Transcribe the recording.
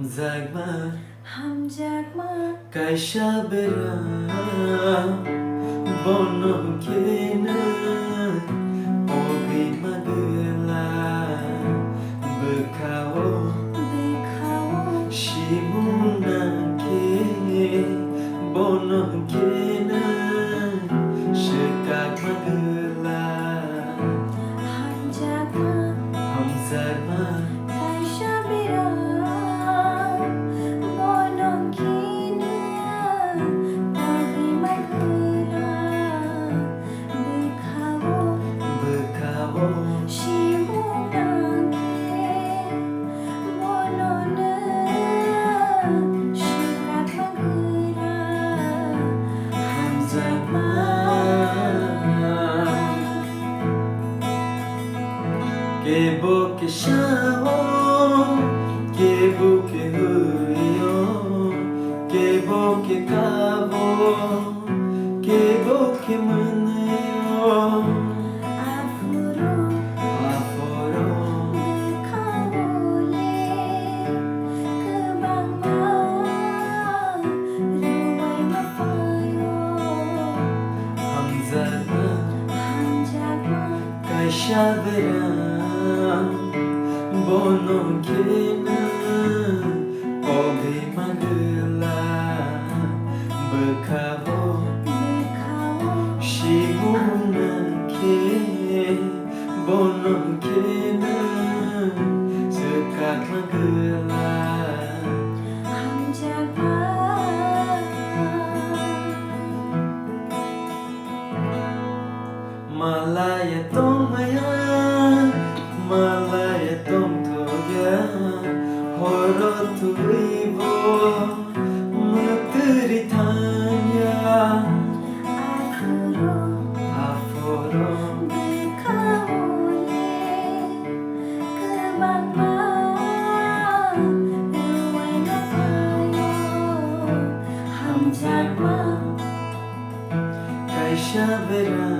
Ham Jagma Kaisha Bera Bono Kena Obi Magela Bekao Shimuna Ke Bono Kena Shekak Magela Ham Jagma Hamzagma Kaisha Bera Bono Kina Obi Magula Bekao Shimuna Ke Bono Na Shekak Magula Hamzagma Kebo ke shao Kebo ke huyo Kebo ke kabo Kebo ke manayo Afuro Aforo Bekawole Kebangma Ruway mapayo Hamzagma Ham Jagma Kaisha Bera Bono Kena Obi Magela Bekao Shimuna Ke Bono Kena Sekak Magela Ham Jagma Malaya Tong Maya Malaya Tong Toga Horo Tuivo Mutri Tanya Afuro Aforo Bekawole Kebangma Ruway mapayo Ham Jagma Kaisha Bera